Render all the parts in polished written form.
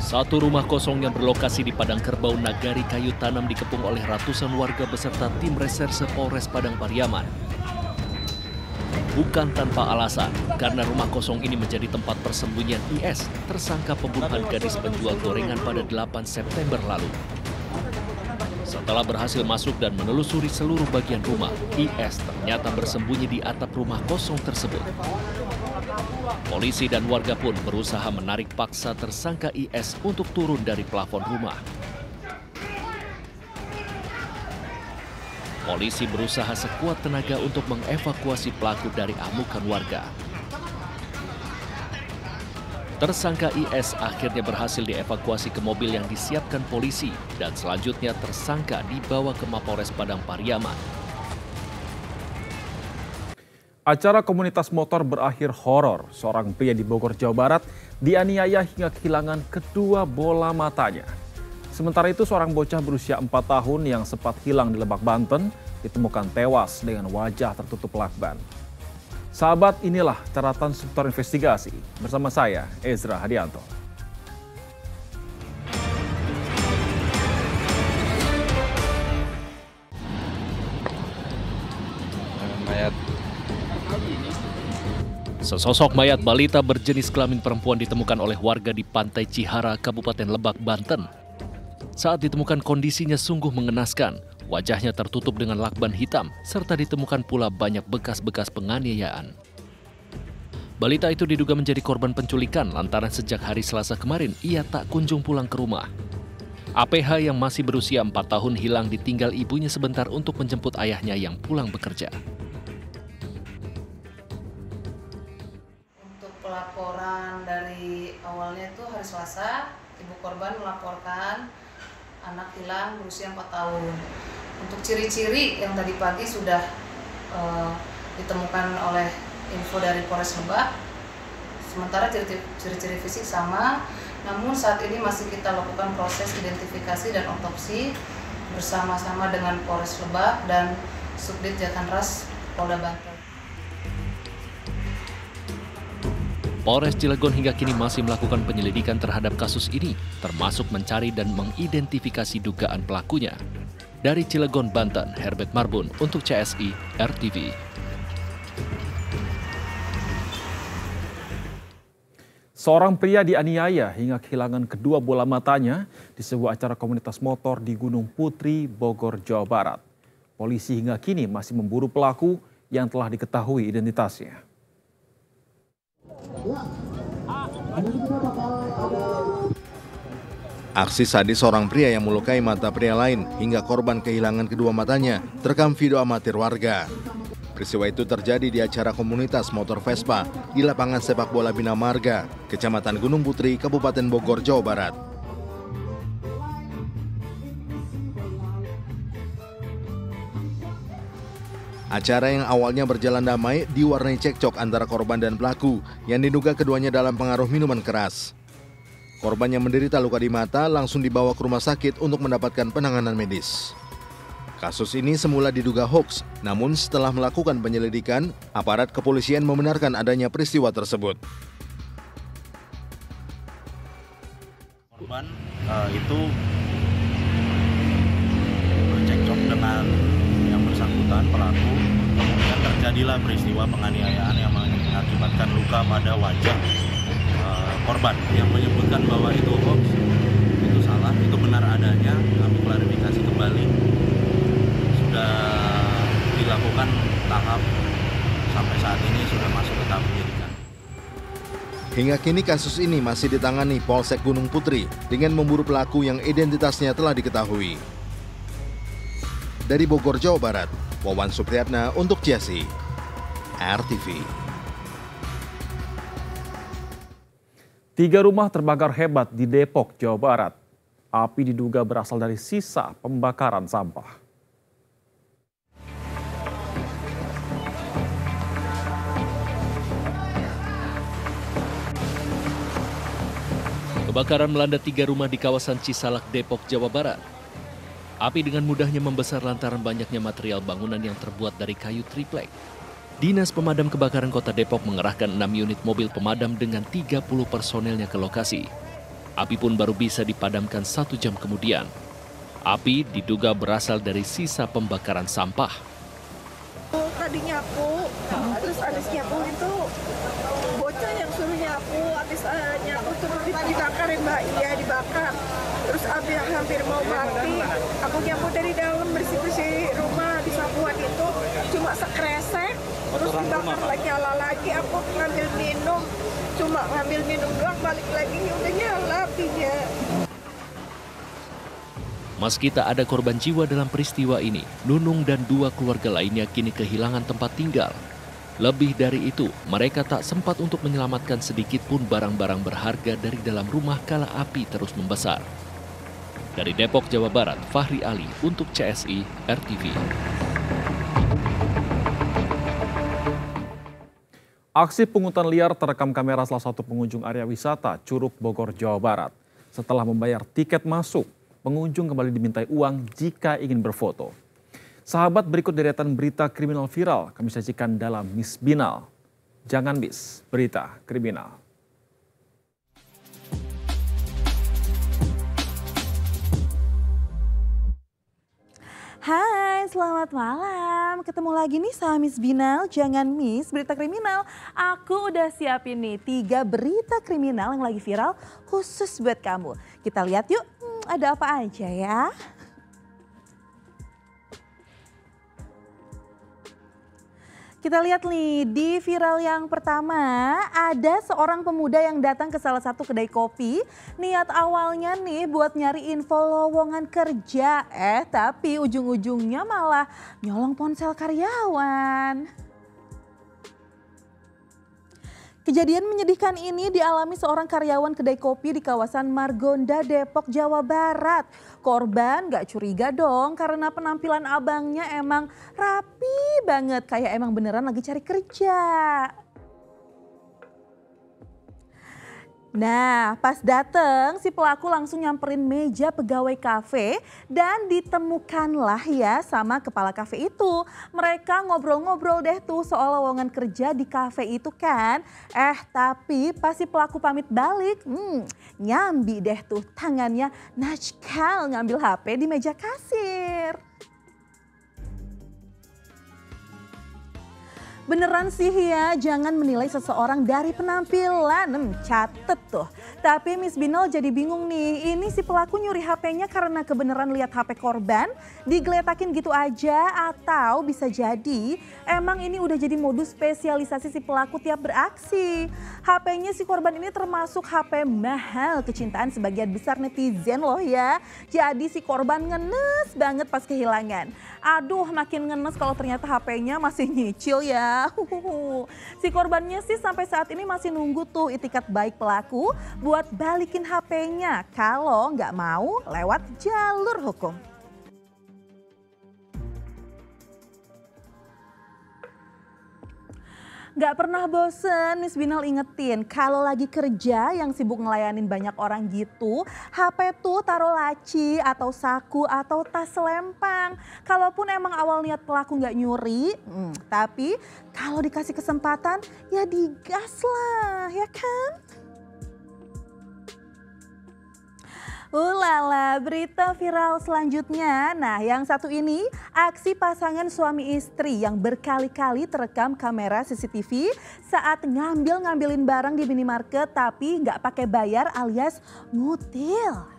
Satu rumah kosong yang berlokasi di Padang Kerbau Nagari Kayu Tanam dikepung oleh ratusan warga beserta tim reserse Polres Padang Pariaman. Bukan tanpa alasan, karena rumah kosong ini menjadi tempat persembunyian IS, tersangka pembunuhan gadis penjual gorengan pada 8 September lalu. Setelah berhasil masuk dan menelusuri seluruh bagian rumah, IS ternyata bersembunyi di atap rumah kosong tersebut. Polisi dan warga pun berusaha menarik paksa tersangka IS untuk turun dari plafon rumah. Polisi berusaha sekuat tenaga untuk mengevakuasi pelaku dari amukan warga. Tersangka IS akhirnya berhasil dievakuasi ke mobil yang disiapkan polisi dan selanjutnya tersangka dibawa ke Mapolres Padang Pariaman. Acara komunitas motor berakhir horor. Seorang pria di Bogor, Jawa Barat dianiaya hingga kehilangan kedua bola matanya. Sementara itu seorang bocah berusia 4 tahun yang sempat hilang di Lebak, Banten ditemukan tewas dengan wajah tertutup lakban. Sahabat, inilah catatan Struktur Investigasi. Bersama saya, Ezra Hadianto. Sesosok mayat balita berjenis kelamin perempuan ditemukan oleh warga di Pantai Cihara, Kabupaten Lebak, Banten. Saat ditemukan kondisinya sungguh mengenaskan. Wajahnya tertutup dengan lakban hitam, serta ditemukan pula banyak bekas-bekas penganiayaan. Balita itu diduga menjadi korban penculikan lantaran sejak hari Selasa kemarin ia tak kunjung pulang ke rumah. APH yang masih berusia 4 tahun hilang ditinggal ibunya sebentar untuk menjemput ayahnya yang pulang bekerja. Untuk pelaporan dari awalnya itu hari Selasa, ibu korban melaporkan anak hilang berusia 4 tahun. Untuk ciri-ciri yang tadi pagi sudah ditemukan oleh info dari Polres Lebak, sementara ciri-ciri fisik sama, namun saat ini masih kita lakukan proses identifikasi dan otopsi bersama-sama dengan Polres Lebak dan Subdit Jatanras Polda Banten. Polres Cilegon hingga kini masih melakukan penyelidikan terhadap kasus ini, termasuk mencari dan mengidentifikasi dugaan pelakunya. Dari Cilegon, Banten, Herbert Marbun untuk CSI RTV. Seorang pria dianiaya hingga kehilangan kedua bola matanya di sebuah acara komunitas motor di Gunung Putri, Bogor, Jawa Barat. Polisi hingga kini masih memburu pelaku yang telah diketahui identitasnya. Aksi sadis seorang pria yang melukai mata pria lain hingga korban kehilangan kedua matanya terekam video amatir warga. Peristiwa itu terjadi di acara komunitas motor Vespa di lapangan sepak bola Bina Marga, Kecamatan Gunung Putri, Kabupaten Bogor, Jawa Barat. Acara yang awalnya berjalan damai diwarnai cekcok antara korban dan pelaku yang diduga keduanya dalam pengaruh minuman keras. Korban yang menderita luka di mata langsung dibawa ke rumah sakit untuk mendapatkan penanganan medis. Kasus ini semula diduga hoaks, namun setelah melakukan penyelidikan, aparat kepolisian membenarkan adanya peristiwa tersebut. Korban itu bercekcok dengan yang bersangkutan pelaku, kemudian terjadilah peristiwa penganiayaan yang mengakibatkan luka pada wajah korban. Yang menyebutkan bahwa itu hoax, itu salah, itu benar adanya. Kami klarifikasi kembali, sudah dilakukan tahap sampai saat ini sudah masuk ke tahap penyidikan. Hingga kini kasus ini masih ditangani Polsek Gunung Putri dengan memburu pelaku yang identitasnya telah diketahui. Dari Bogor, Jawa Barat, Wawan Supriyatna untuk CSI RTV. 3 rumah terbakar hebat di Depok, Jawa Barat. Api diduga berasal dari sisa pembakaran sampah. Kebakaran melanda 3 rumah di kawasan Cisalak, Depok, Jawa Barat. Api dengan mudahnya membesar lantaran banyaknya material bangunan yang terbuat dari kayu triplek. Dinas Pemadam Kebakaran Kota Depok mengerahkan 6 unit mobil pemadam dengan 30 personelnya ke lokasi. Api pun baru bisa dipadamkan 1 jam kemudian. Api diduga berasal dari sisa pembakaran sampah. Tadi nyapu, terus habis nyapu itu bocah yang suruh nyapu, habis nyapu terus dibakarin Mbak, iya dibakar. Terus api yang hampir mau mati, aku nyapu dari dalam bersih-bersih rumah di sapuan itu cuma sekresek, terus dibakar lagi, nyala lagi. Aku ngambil minum, cuma ngambil minum doang, balik lagi udah nyala apinya. Meski tak ada korban jiwa dalam peristiwa ini, Nunung dan 2 keluarga lainnya kini kehilangan tempat tinggal. Lebih dari itu, mereka tak sempat untuk menyelamatkan sedikit pun barang-barang berharga dari dalam rumah kala api terus membesar. Dari Depok, Jawa Barat, Fahri Ali untuk CSI RTV. Aksi pungutan liar terekam kamera salah satu pengunjung area wisata Curug Bogor, Jawa Barat. Setelah membayar tiket masuk, pengunjung kembali dimintai uang jika ingin berfoto. Sahabat, berikut deretan berita kriminal viral kami sajikan dalam Miss Binal. Jangan miss berita kriminal. Hai, selamat malam. Ketemu lagi nih sama Miss Binal, jangan miss berita kriminal. Aku udah siapin nih 3 berita kriminal yang lagi viral khusus buat kamu. Kita lihat yuk, ada apa aja ya. Kita lihat nih di viral yang pertama, ada seorang pemuda yang datang ke salah satu kedai kopi. Niat awalnya nih buat nyari info lowongan kerja, tapi ujung-ujungnya malah nyolong ponsel karyawan. Kejadian menyedihkan ini dialami seorang karyawan kedai kopi di kawasan Margonda, Depok, Jawa Barat. Korban gak curiga dong karena penampilan abangnya emang rapi banget, kayak emang beneran lagi cari kerja. Nah, pas dateng si pelaku langsung nyamperin meja pegawai kafe dan ditemukanlah ya sama kepala kafe itu. Mereka ngobrol-ngobrol deh tuh soal lowongan kerja di kafe itu kan. Tapi pas si pelaku pamit balik, nyambi deh tuh tangannya najkal ngambil HP di meja kasir. Beneran sih ya, jangan menilai seseorang dari penampilan, catet tuh. Tapi Miss Binal jadi bingung nih, ini si pelaku nyuri HP-nya karena kebeneran lihat HP korban, digeletakin gitu aja, atau bisa jadi emang ini udah jadi modus spesialisasi si pelaku tiap beraksi. HP-nya si korban ini termasuk HP mahal kecintaan sebagian besar netizen loh ya. Jadi si korban ngenes banget pas kehilangan. Aduh, makin ngenes kalau ternyata HP-nya masih nyicil ya. Si korbannya sih sampai saat ini masih nunggu tuh itikat baik pelaku buat balikin HP-nya kalau nggak mau lewat jalur hukum. Gak pernah bosen Miss Binal ingetin kalau lagi kerja yang sibuk ngelayanin banyak orang gitu, HP tuh taruh laci atau saku atau tas selempang. Kalaupun emang awal niat pelaku gak nyuri, tapi kalau dikasih kesempatan ya digas lah, ya kan? Ulala, berita viral selanjutnya. Nah, yang satu ini aksi pasangan suami istri yang berkali-kali terekam kamera CCTV saat ngambilin barang di minimarket tapi nggak pakai bayar alias ngutil.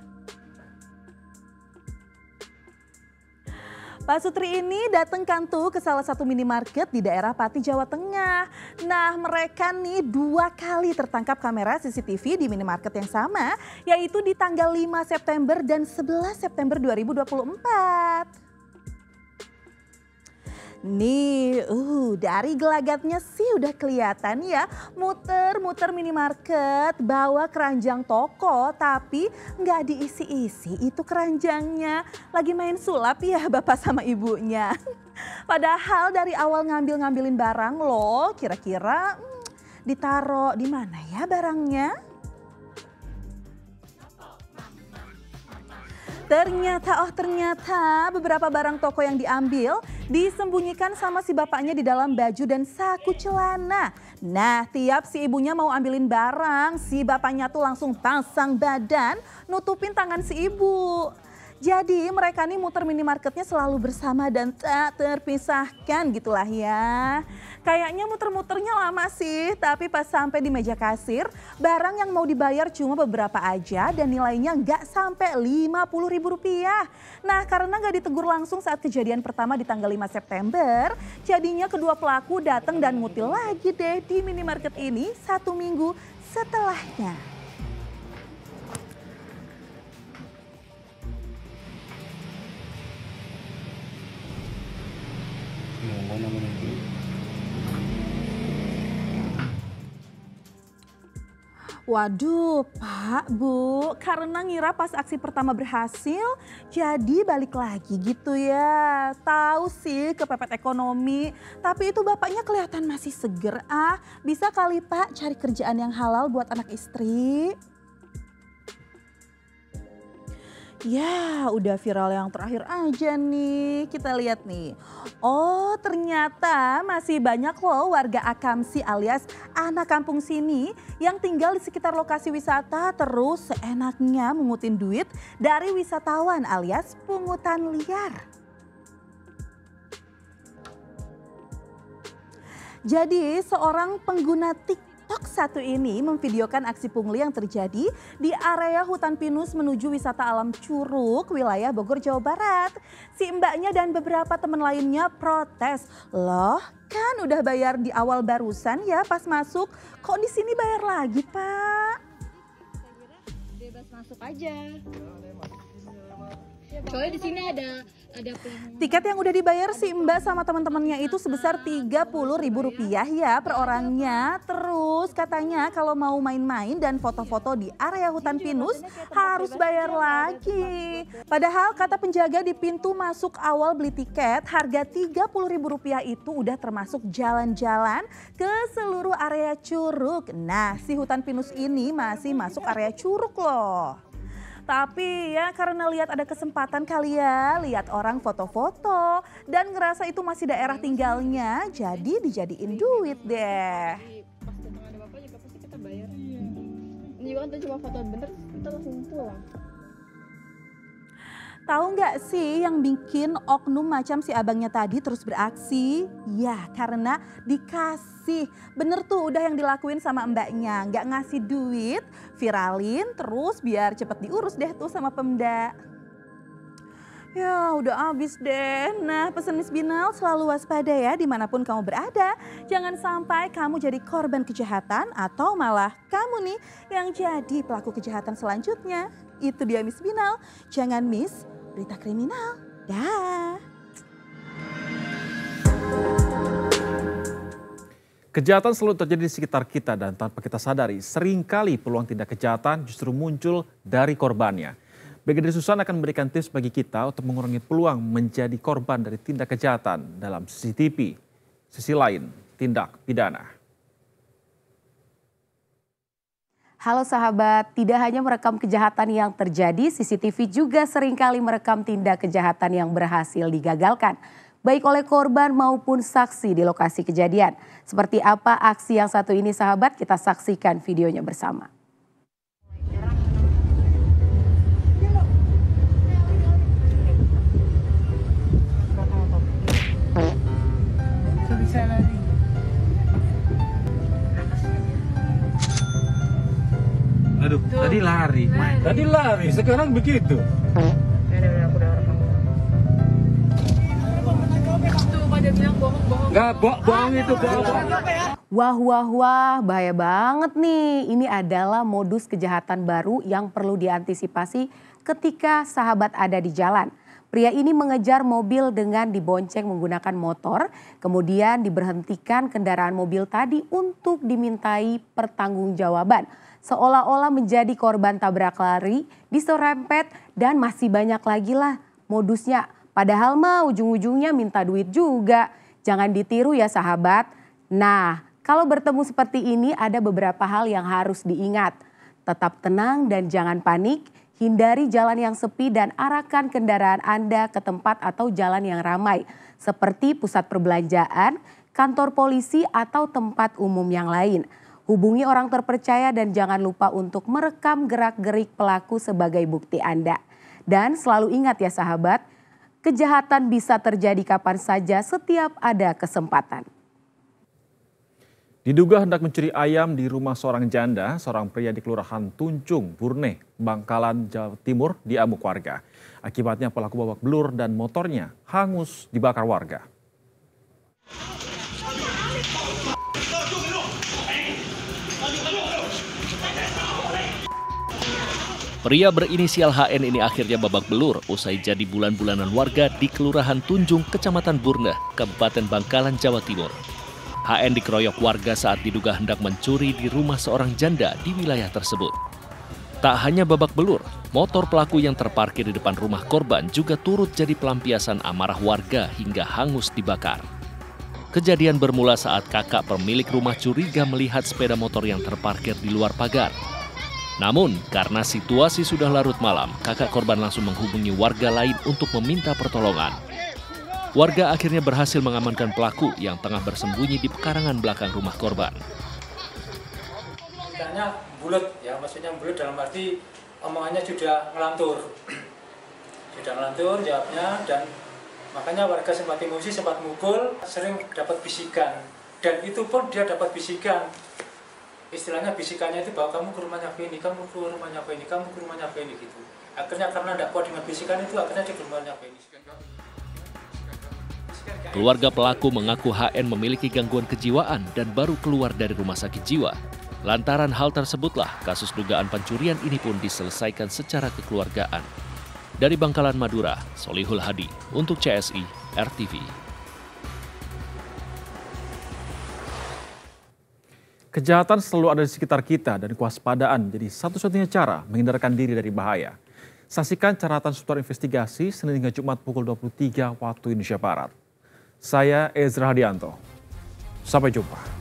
Pak Sutri ini datang kan tuh ke salah satu minimarket di daerah Pati, Jawa Tengah. Nah, mereka nih 2 kali tertangkap kamera CCTV di minimarket yang sama, yaitu di tanggal 5 September dan 11 September 2024. Nih, dari gelagatnya sih udah kelihatan ya, muter-muter minimarket, bawa keranjang toko, tapi nggak diisi-isi itu keranjangnya. Lagi main sulap ya bapak sama ibunya. Padahal dari awal ngambilin barang loh, kira-kira ditaruh di mana ya barangnya? Ternyata beberapa barang toko yang diambil disembunyikan sama si bapaknya di dalam baju dan saku celana. Nah, tiap si ibunya mau ambilin barang, si bapaknya tuh langsung pasang badan, nutupin tangan si ibu. Jadi mereka nih muter minimarketnya selalu bersama dan tak terpisahkan gitulah ya. Kayaknya muter-muternya lama sih, tapi pas sampai di meja kasir, barang yang mau dibayar cuma beberapa aja dan nilainya nggak sampai Rp50.000. Nah, karena nggak ditegur langsung saat kejadian pertama di tanggal 5 September, jadinya kedua pelaku datang dan ngutil lagi deh di minimarket ini 1 minggu setelahnya. Waduh, Pak, Bu, karena ngira pas aksi pertama berhasil, jadi balik lagi gitu ya. Tahu sih kepepet ekonomi, tapi itu bapaknya kelihatan masih seger. Bisa kali Pak cari kerjaan yang halal buat anak istri. Ya, udah viral yang terakhir aja nih. Kita lihat nih. Oh, ternyata masih banyak loh warga Akamsi alias anak kampung sini yang tinggal di sekitar lokasi wisata terus seenaknya mengutin duit dari wisatawan alias pungutan liar. Jadi, seorang pengguna TikTok satu ini memvideokan aksi pungli yang terjadi di area hutan pinus menuju wisata alam Curug, wilayah Bogor, Jawa Barat. Si mbaknya dan beberapa teman lainnya protes. Loh, kan udah bayar di awal barusan ya pas masuk, kok di sini bayar lagi, Pak? Bebas masuk aja. Soalnya di sini ada tiket yang udah dibayar si Mbak sama teman-temannya itu sebesar Rp30.000 ya per orangnya. Terus katanya kalau mau main-main dan foto-foto di area hutan pinus harus bayar lagi. Padahal kata penjaga di pintu masuk awal beli tiket harga Rp30.000 itu udah termasuk jalan-jalan ke seluruh area Curug. Nah, si hutan pinus ini masih masuk area Curug loh. Tapi ya karena lihat ada kesempatan kali ya, lihat orang foto-foto dan ngerasa itu masih daerah tinggalnya, jadi dijadiin duit deh. pas datang ada bapak juga pasti kita bayar. Ini juga kan cuma foto bentar kita langsung pulang. Tahu nggak sih yang bikin oknum macam si abangnya tadi terus beraksi? Ya karena dikasih. Bener tuh udah yang dilakuin sama mbaknya. Nggak ngasih duit, viralin terus biar cepet diurus deh tuh sama Pemda. Ya udah abis deh. Nah pesan Miss Binal selalu waspada ya dimanapun kamu berada. Jangan sampai kamu jadi korban kejahatan atau malah kamu nih yang jadi pelaku kejahatan selanjutnya. Itu dia Miss Binal, jangan miss berita kriminal. Dah. Kejahatan selalu terjadi di sekitar kita dan tanpa kita sadari, seringkali peluang tindak kejahatan justru muncul dari korbannya. Brigadir Susan akan memberikan tips bagi kita untuk mengurangi peluang menjadi korban dari tindak kejahatan dalam CCTV. Sisi lain, tindak pidana. Halo sahabat, tidak hanya merekam kejahatan yang terjadi, CCTV juga seringkali merekam tindak kejahatan yang berhasil digagalkan. Baik oleh korban maupun saksi di lokasi kejadian. Seperti apa aksi yang satu ini sahabat, kita saksikan videonya bersama. Aduh, tadi lari, sekarang begitu. Nggak, bohong itu, bohong. Wah, bahaya banget nih. Ini adalah modus kejahatan baru yang perlu diantisipasi ketika sahabat ada di jalan. Pria ini mengejar mobil dengan dibonceng menggunakan motor, kemudian diberhentikan kendaraan mobil tadi untuk dimintai pertanggungjawaban. Seolah-olah menjadi korban tabrak lari, diserempet dan masih banyak lagi lah modusnya. Padahal mah ujung-ujungnya minta duit juga. Jangan ditiru ya sahabat. Nah, kalau bertemu seperti ini ada beberapa hal yang harus diingat. Tetap tenang dan jangan panik. Hindari jalan yang sepi dan arahkan kendaraan Anda ke tempat atau jalan yang ramai. Seperti pusat perbelanjaan, kantor polisi atau tempat umum yang lain. Hubungi orang terpercaya dan jangan lupa untuk merekam gerak-gerik pelaku sebagai bukti Anda. Dan selalu ingat ya sahabat, kejahatan bisa terjadi kapan saja setiap ada kesempatan. Diduga hendak mencuri ayam di rumah seorang janda, seorang pria di Kelurahan Tuncung, Burne, Bangkalan, Jawa Timur diamuk warga. Akibatnya pelaku babak belur dan motornya hangus dibakar warga. Pria berinisial HN ini akhirnya babak belur usai jadi bulan-bulanan warga di Kelurahan Tunjung, Kecamatan Burne, Kabupaten Bangkalan, Jawa Timur. HN dikeroyok warga saat diduga hendak mencuri di rumah seorang janda di wilayah tersebut. Tak hanya babak belur, motor pelaku yang terparkir di depan rumah korban juga turut jadi pelampiasan amarah warga hingga hangus dibakar. Kejadian bermula saat kakak pemilik rumah curiga melihat sepeda motor yang terparkir di luar pagar. Namun, karena situasi sudah larut malam, kakak korban langsung menghubungi warga lain untuk meminta pertolongan. Warga akhirnya berhasil mengamankan pelaku yang tengah bersembunyi di pekarangan belakang rumah korban. Istilahnya bulat ya, maksudnya bulat dalam arti omongannya sudah ngelantur. Sudah ngelantur jawabnya, dan makanya warga sempat emosi, sempat mukul, sering dapat bisikan. Dan itu pun dia dapat bisikan. Istilahnya bisikannya itu bahwa kamu ke rumahnya apa ini, kamu ke rumahnya apa ini, kamu ke rumahnya apa ini gitu. Akhirnya karena tidak kuat dengan bisikan itu, akhirnya dia ke rumahnya apa ini. Keluarga pelaku mengaku HN memiliki gangguan kejiwaan dan baru keluar dari rumah sakit jiwa. Lantaran hal tersebutlah, kasus dugaan pencurian ini pun diselesaikan secara kekeluargaan. Dari Bangkalan, Madura, Solihul Hadi untuk CSI RTV. Kejahatan selalu ada di sekitar kita dan kewaspadaan jadi satu-satunya cara menghindarkan diri dari bahaya. Saksikan caratan Sutor Investigasi Senin hingga Jumat pukul 23 waktu Indonesia Barat. Saya Ezra Hadianto. Sampai jumpa.